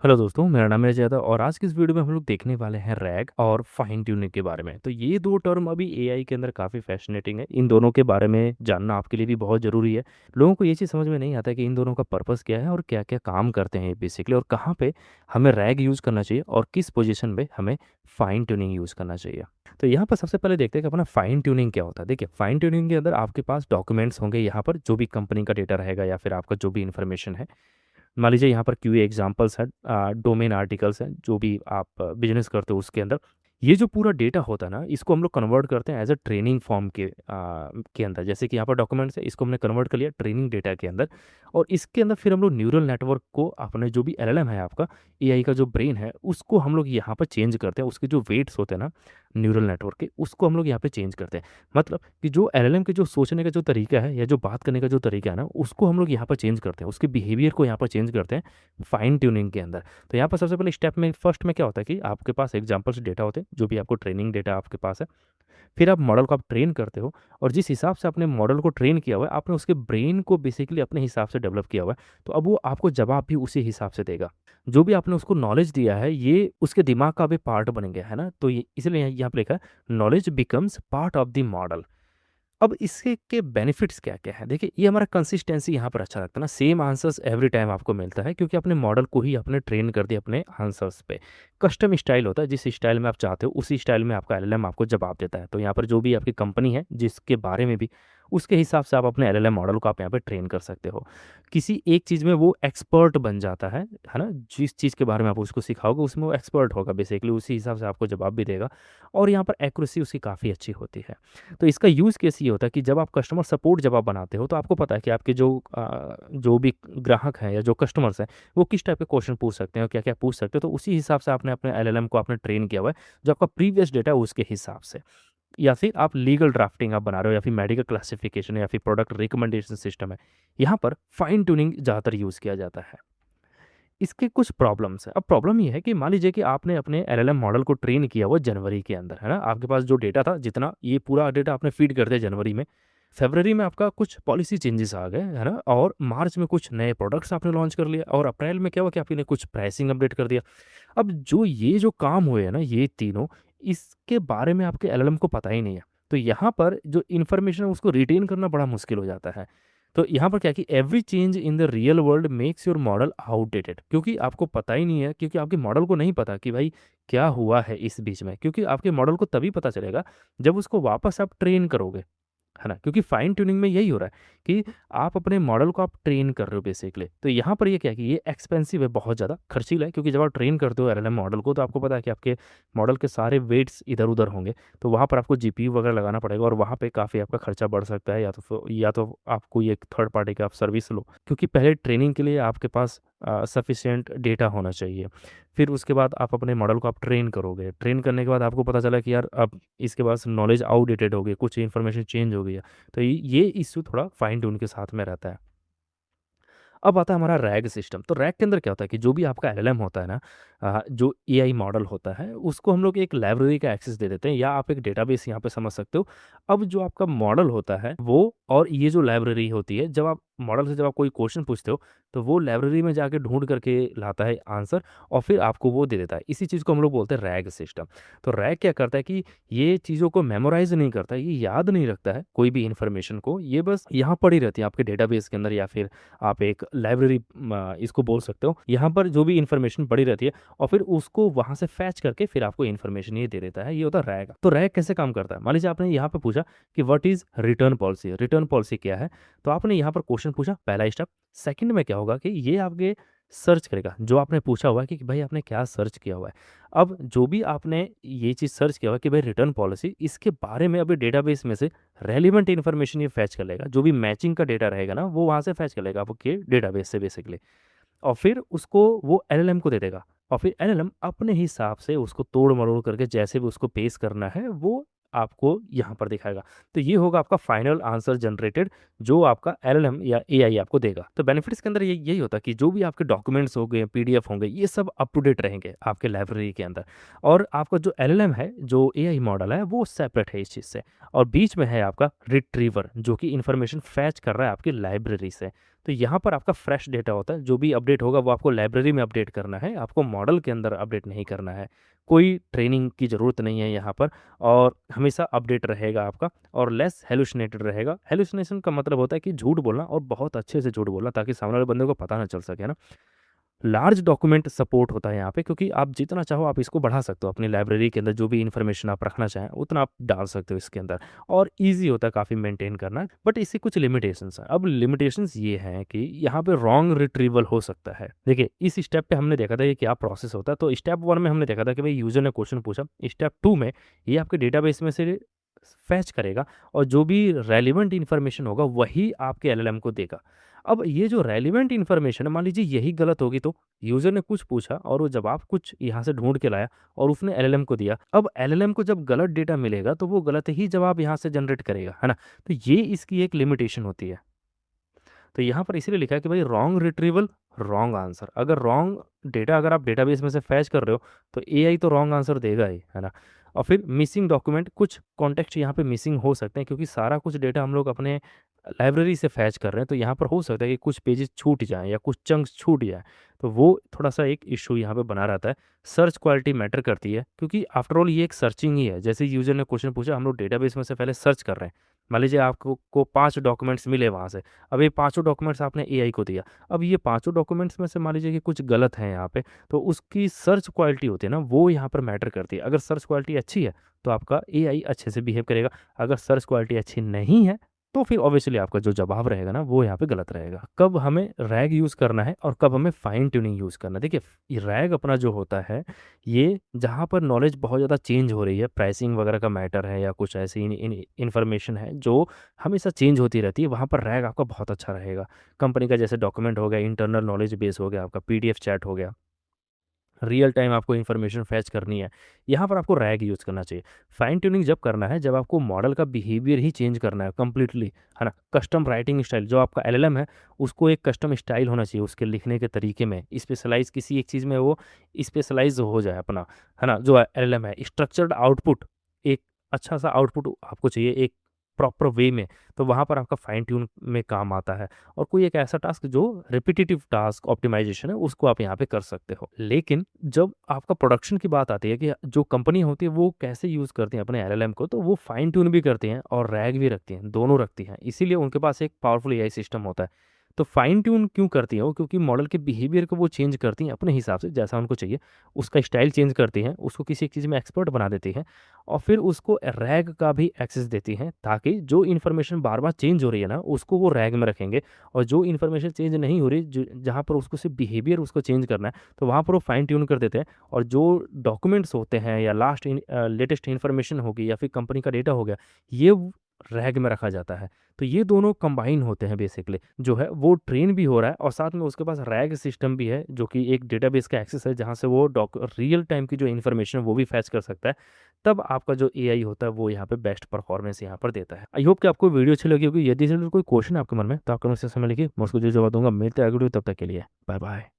Hello दोस्तों, मेरा नाम है अजय और आज की इस वीडियो में हम लोग देखने वाले हैं रैग और फाइन ट्यूनिंग के बारे में। तो ये दो टर्म अभी एआई के अंदर काफ़ी फैसिनेटिंग है। इन दोनों के बारे में जानना आपके लिए भी बहुत ज़रूरी है। लोगों को ये चीज़ समझ में नहीं आता कि इन दोनों का पर्पस क्या है और क्या क्या काम करते हैं बेसिकली, और कहाँ पे हमें रैग यूज़ करना चाहिए और किस पोजिशन में हमें फाइन ट्यूनिंग यूज़ करना चाहिए। तो यहाँ पर सबसे पहले देखते हैं कि अपना फाइन ट्यूनिंग क्या होता है। देखिए, फाइन ट्यूनिंग के अंदर आपके पास डॉक्यूमेंट्स होंगे, यहाँ पर जो भी कंपनी का डेटा रहेगा या फिर आपका जो भी इन्फॉर्मेशन है। मान लीजिए यहाँ पर क्यूए एग्जांपल्स हैं, डोमेन आर्टिकल्स हैं, जो भी आप बिजनेस करते हो उसके अंदर। ये जो पूरा डेटा होता है ना, इसको हम लोग कन्वर्ट करते हैं एज अ ट्रेनिंग फॉर्म के अंदर। जैसे कि यहाँ पर डॉक्यूमेंट्स है, इसको हमने कन्वर्ट कर लिया ट्रेनिंग डेटा के अंदर। और इसके अंदर फिर हम लोग न्यूरल नेटवर्क को, अपने जो भी एलएलएम है आपका, एआई का जो ब्रेन है, उसको हम लोग यहाँ पर चेंज करते हैं। उसके जो वेट्स होते हैं ना न्यूरल नेटवर्क के, उसको हम लोग यहाँ पे चेंज करते हैं। मतलब कि जो एलएलएम के जो सोचने का जो तरीका है या जो बात करने का जो तरीका है ना, उसको हम लोग यहाँ पर चेंज करते हैं। उसके बिहेवियर को यहाँ पर चेंज करते हैं फाइन ट्यूनिंग के अंदर। तो यहाँ पर सबसे पहले स्टेप में फर्स्ट में क्या होता है कि आपके पास एग्जाम्पल्स डेटा होते हैं, जो भी आपको ट्रेनिंग डेटा आपके पास है। फिर आप मॉडल को आप ट्रेन करते हो, और जिस हिसाब से आपने मॉडल को ट्रेन किया हुआ है, आपने उसके ब्रेन को बेसिकली अपने हिसाब से डेवलप किया हुआ है। तो अब वो आपको जवाब भी उसी हिसाब से देगा। जो भी आपने उसको नॉलेज दिया है, ये उसके दिमाग का भी पार्ट बन गया है ना। तो ये इसलिए यहाँ पे लिखा है, knowledge becomes part of the model. अब इसके के बेनिफिट्स क्या-क्या हैं? देखिए, ये हमारा कंसिस्टेंसी यहाँ पर अच्छा लगता है ना, सेम आंसर्स एवरी टाइम आपको मिलता है, क्योंकि आपने मॉडल को ही आपने ट्रेन कर दिया अपने आंसर्स पे। कस्टम स्टाइल होता है, जिस स्टाइल में आप चाहते हो, उसी स्टाइल में आपका एलएलएम आपको जवाब देता है। तो यहाँ पर जो भी आपकी कंपनी है, जिसके बारे में भी, उसके हिसाब से आप अपने एलएलएम मॉडल को आप यहाँ पे ट्रेन कर सकते हो। किसी एक चीज़ में वो एक्सपर्ट बन जाता है ना? जिस चीज़ के बारे में आप उसको सिखाओगे, उसमें वो एक्सपर्ट होगा बेसिकली, उसी हिसाब से आपको जवाब भी देगा, और यहाँ पर एक्यूरेसी उसकी काफ़ी अच्छी होती है। तो इसका यूज़ केस ये होता है कि जब आप कस्टमर सपोर्ट जब आप बनाते हो, तो आपको पता है कि आपके जो भी ग्राहक हैं या जो कस्टमर्स हैं, वो किस टाइप के क्वेश्चन पूछ सकते हैं और क्या-क्या पूछ सकते हो। तो उसी हिसाब से आपने अपने एलएलएम को आपने ट्रेन किया हुआ है, जो आपका प्रीवियस डेटा है उसके हिसाब से। या फिर आप लीगल ड्राफ्टिंग आप बना रहे हो, या फिर मेडिकल क्लासिफिकेशन, या फिर प्रोडक्ट रिकमेंडेशन सिस्टम है। यहाँ पर फाइन ट्यूनिंग ज़्यादातर यूज़ किया जाता है। इसके कुछ प्रॉब्लम्स हैं। अब प्रॉब्लम ये है कि मान लीजिए कि आपने अपने एलएलएम मॉडल को ट्रेन किया हुआ जनवरी के अंदर, है ना? आपके पास जो डेटा था, जितना ये पूरा डेटा आपने फीड कर दिया जनवरी में। फरवरी में आपका कुछ पॉलिसी चेंजेस आ गए, है ना? और मार्च में कुछ नए प्रोडक्ट्स आपने लॉन्च कर लिया, और अप्रैल में क्या हुआ कि आपने कुछ प्राइसिंग अपडेट कर दिया। अब जो काम हुए हैं ना ये तीनों, इसके बारे में आपके एलएलएम को पता ही नहीं है। तो यहाँ पर जो इन्फॉर्मेशन है उसको रिटेन करना बड़ा मुश्किल हो जाता है। तो यहाँ पर क्या है कि every change in the real world makes your model outdated, क्योंकि आपको पता ही नहीं है, क्योंकि आपके मॉडल को नहीं पता कि भाई क्या हुआ है इस बीच में। क्योंकि आपके मॉडल को तभी पता चलेगा जब उसको वापस आप ट्रेन करोगे, है ना? क्योंकि फाइन ट्यूनिंग में यही हो रहा है कि आप अपने मॉडल को आप ट्रेन कर रहे हो बेसिकली। तो यहाँ पर ये क्या है कि ये एक्सपेंसिव है, बहुत ज़्यादा खर्चीला है, क्योंकि जब आप ट्रेन करते हो एलएलएम मॉडल को, तो आपको पता है कि आपके मॉडल के सारे वेट्स इधर-उधर होंगे। तो वहाँ पर आपको जीपीयू वगैरह लगाना पड़ेगा, और वहाँ पे काफ़ी आपका खर्चा बढ़ सकता है, या तो आप कोई एक थर्ड पार्टी का आप सर्विस लो। क्योंकि पहले ट्रेनिंग के लिए आपके पास सफिशिएंट डेटा होना चाहिए। फिर उसके बाद आप अपने मॉडल को आप ट्रेन करोगे। ट्रेन करने के बाद आपको पता चला कि यार अब इसके पास नॉलेज आउटडेटेड हो गई, कुछ इन्फॉर्मेशन चेंज हो गई है। तो ये इश्यू थोड़ा फाइन ट्यून के साथ में रहता है। अब आता है हमारा रैग सिस्टम। तो रैग के अंदर क्या होता है कि जो भी आपका एलएलएम होता है ना, जो एआई मॉडल होता है, उसको हम लोग एक लाइब्रेरी का एक्सेस दे देते हैं, या आप एक डेटाबेस यहाँ पे समझ सकते हो। अब जो आपका मॉडल होता है वो, और ये जो लाइब्रेरी होती है, जब आप मॉडल से जब आप कोई क्वेश्चन पूछते हो, तो वो लाइब्रेरी में जाके ढूंढ करके लाता है आंसर, और फिर आपको वो दे देता है। इसी चीज़ को हम लोग बोलते हैं रैग सिस्टम। तो रैग क्या करता है कि ये चीज़ों को मेमोराइज नहीं करता है, ये याद नहीं रखता है कोई भी इन्फॉर्मेशन को, ये बस यहाँ पड़ी रहती है आपके डेटाबेस के अंदर, या फिर आप एक लाइब्रेरी इसको बोल सकते हो। यहाँ पर जो भी इन्फॉर्मेशन पड़ी रहती है, और फिर उसको वहाँ से फैच करके फिर आपको इन्फॉर्मेशन ये दे देता है। ये होता है रैग। तो रैग कैसे काम करता है? मान लीजिए आपने यहाँ पे पूछा कि what is return policy? Return policy क्या है? तो आपने यहाँ पर क्वेश्चन पूछा, पहला स्टेप। सेकंड में क्या होगा कि ये आपके सर्च करेगा, जो आपने पूछा हुआ है कि भाई आपने क्या सर्च किया हुआ है। अब जो भी आपने ये चीज़ सर्च किया हुआ है कि भाई रिटर्न पॉलिसी, इसके बारे में अभी डेटाबेस में से रेलेवेंट इन्फॉर्मेशन ये फैच कर लेगा। जो भी मैचिंग का डेटा रहेगा ना, वो वहाँ से फैच कर लेगा आपके डेटाबेस से बेसिकली। और फिर उसको वो एलएलएम को दे देगा, और फिर एलएलएम अपने हिसाब से उसको तोड़-मरोड़ करके जैसे भी उसको पेश करना है, वो आपको यहाँ पर दिखाएगा। तो ये होगा आपका फाइनल आंसर जनरेटेड, जो आपका एलएलएम या एआई आपको देगा। तो बेनिफिट्स के अंदर यही होता है कि जो भी आपके डॉक्यूमेंट्स हो गए, पीडीएफ होंगे, ये सब अप टू डेट रहेंगे आपके लाइब्रेरी के अंदर। और आपका जो एलएलएम है, जो एआई मॉडल है, वो सेपरेट है इस चीज़ से। और बीच में है आपका रिट्रीवर, जो कि इन्फॉर्मेशन फैच कर रहा है आपकी लाइब्रेरी से। तो यहाँ पर आपका फ्रेश डेटा होता है, जो भी अपडेट होगा वो आपको लाइब्रेरी में अपडेट करना है, आपको मॉडल के अंदर अपडेट नहीं करना है। कोई ट्रेनिंग की ज़रूरत नहीं है यहाँ पर, और हमेशा अपडेट रहेगा आपका, और लेस हैलुसिनेटेड रहेगा। हैलुसिनेशन का मतलब होता है कि झूठ बोलना, और बहुत अच्छे से झूठ बोलना, ताकि सामने वाले बंदे को पता ना चल सके, है ना? लार्ज डॉक्यूमेंट सपोर्ट होता है यहाँ पे, क्योंकि आप जितना चाहो आप इसको बढ़ा सकते हो अपनी लाइब्रेरी के अंदर, जो भी इन्फॉर्मेशन आप रखना चाहें उतना आप डाल सकते हो इसके अंदर, और ईज़ी होता है काफ़ी मेंटेन करना। बट इसकी कुछ लिमिटेशंस हैं। अब लिमिटेशंस ये हैं कि यहाँ पे रॉन्ग रिट्रीवल हो सकता है। देखिए, इस स्टेप पे हमने देखा था ये क्या प्रोसेस होता है। तो स्टेप 1 में हमने देखा था कि भाई यूज़र ने क्वेश्चन पूछा। स्टेप 2 में ये आपके डेटाबेस में से फेच करेगा, और जो भी रेलेवेंट इन्फॉर्मेशन होगा वही आपके एलएलएम को देगा। अब ये जो रेलेवेंट इन्फॉर्मेशन है, मान लीजिए यही गलत होगी, तो यूज़र ने कुछ पूछा और वो जवाब कुछ यहाँ से ढूँढ के लाया और उसने एलएलएम को दिया। अब एलएलएम को जब गलत डेटा मिलेगा तो वो गलत ही जवाब यहाँ से जनरेट करेगा, है ना? तो ये इसकी एक लिमिटेशन होती है। तो यहाँ पर इसीलिए लिखा है कि भाई रॉन्ग रिट्रीवल, रॉन्ग आंसर। अगर रॉन्ग डेटा अगर आप डेटाबेस में से फैच कर रहे हो, तो एआई तो रॉन्ग आंसर देगा ही, है ना? और फिर मिसिंग डॉक्यूमेंट, कुछ कॉन्टेक्स्ट यहाँ पे मिसिंग हो सकते हैं, क्योंकि सारा कुछ डेटा हम लोग अपने लाइब्रेरी से फैच कर रहे हैं, तो यहाँ पर हो सकता है कि कुछ पेजेस छूट जाएँ या कुछ चंक्स छूट जाएँ, तो वो थोड़ा-सा एक इश्यू यहाँ पे बना रहता है। सर्च क्वालिटी मैटर करती है, क्योंकि आफ्टर ऑल ये एक सर्चिंग ही है। जैसे यूज़र ने क्वेश्चन पूछा, हम लोग डेटाबेस में से पहले सर्च कर रहे हैं। मान लीजिए आपको 5 डॉक्यूमेंट्स मिले वहाँ से। अब ये पाँचों डॉक्यूमेंट्स आपने एआई को दिया। अब ये पाँचों डॉक्यूमेंट्स में से मान लीजिए कि कुछ गलत हैं यहाँ पे, तो उसकी सर्च क्वालिटी होती है ना, वो यहाँ पर मैटर करती है। अगर सर्च क्वालिटी अच्छी है, तो आपका एआई अच्छे से बिहेव करेगा। अगर सर्च क्वालिटी अच्छी नहीं है, तो फिर ऑब्वियसली आपका जो जवाब रहेगा ना, वो यहाँ पे गलत रहेगा। कब हमें रैग यूज़ करना है और कब हमें फाइन ट्यूनिंग यूज़ करना है। देखिए, ये रैग अपना जो होता है, ये जहाँ पर नॉलेज बहुत ज़्यादा चेंज हो रही है, प्राइसिंग वगैरह का मैटर है या कुछ ऐसी इन्फॉर्मेशन है जो हमेशा चेंज होती रहती है, वहाँ पर रैग आपका बहुत अच्छा रहेगा। कंपनी का जैसे डॉक्यूमेंट हो गया, इंटरनल नॉलेज बेस हो गया, आपका पीडीएफ चैट हो गया, रियल टाइम आपको इन्फॉर्मेशन फैच करनी है, यहाँ पर आपको रैग यूज़ करना चाहिए। फाइन ट्यूनिंग जब करना है, जब आपको मॉडल का बिहेवियर ही चेंज करना है कंप्लीटली, है ना? कस्टम राइटिंग स्टाइल, जो आपका एलएलएम है, उसको एक कस्टम स्टाइल होना चाहिए उसके लिखने के तरीके में, स्पेशलाइज़ किसी एक चीज़ में वो स्पेशलाइज़ हो जाए अपना, है ना? जो एलएलएम है, स्ट्रक्चर्ड आउटपुट, एक अच्छा-सा आउटपुट आपको चाहिए एक प्रॉपर वे में, तो वहाँ पर आपका फाइन ट्यून में काम आता है। और कोई एक ऐसा टास्क जो रिपिटिटिव टास्क ऑप्टिमाइज़ेशन है, उसको आप यहाँ पे कर सकते हो। लेकिन जब आपका प्रोडक्शन की बात आती है कि जो कंपनी होती है वो कैसे यूज़ करती है अपने एलएलएम को, तो वो फाइन ट्यून भी करती हैं और रैग भी रखती हैं, दोनों रखती हैं। इसीलिए उनके पास एक पावरफुल एआई सिस्टम होता है। तो फाइन ट्यून क्यों करती हैं वो? क्योंकि मॉडल के बिहेवियर को वो चेंज करती हैं अपने हिसाब से, जैसा उनको चाहिए। उसका स्टाइल चेंज करती हैं, उसको किसी एक चीज़ में एक्सपर्ट बना देती हैं, और फिर उसको रैग का भी एक्सेस देती हैं, ताकि जो इन्फॉर्मेशन बार-बार चेंज हो रही है ना, उसको वो रैग में रखेंगे, और जो इन्फॉर्मेशन चेंज नहीं हो रही, जहाँ पर उसको सिर्फ बिहेवियर उसको चेंज करना है, तो वहाँ पर वो फाइन ट्यून कर देते हैं। और जो डॉक्यूमेंट्स होते हैं या लेटेस्ट इन्फॉर्मेशन होगी या फिर कंपनी का डेटा हो गया, ये रैग में रखा जाता है। तो ये दोनों कंबाइन होते हैं बेसिकली, जो है वो ट्रेन भी हो रहा है, और साथ में उसके पास रैग सिस्टम भी है, जो कि एक डेटाबेस का एक्सेस है, जहाँ से वो रियल टाइम की जो इन्फॉर्मेशन है वो भी फैच कर सकता है। तब आपका जो एआई होता है वो यहाँ पे बेस्ट परफॉर्मेंस यहाँ पर देता है। आई होप कि आपको वीडियो अच्छी लगी होगी। यदि इसमें कोई क्वेश्चन है आपके मन में, तो आप कमेंट सेक्शन में लिखिए, मैं उसको जो जवाब दूँगा। मिलते हैं अगली वीडियो, तब तक के लिए बाय बाय।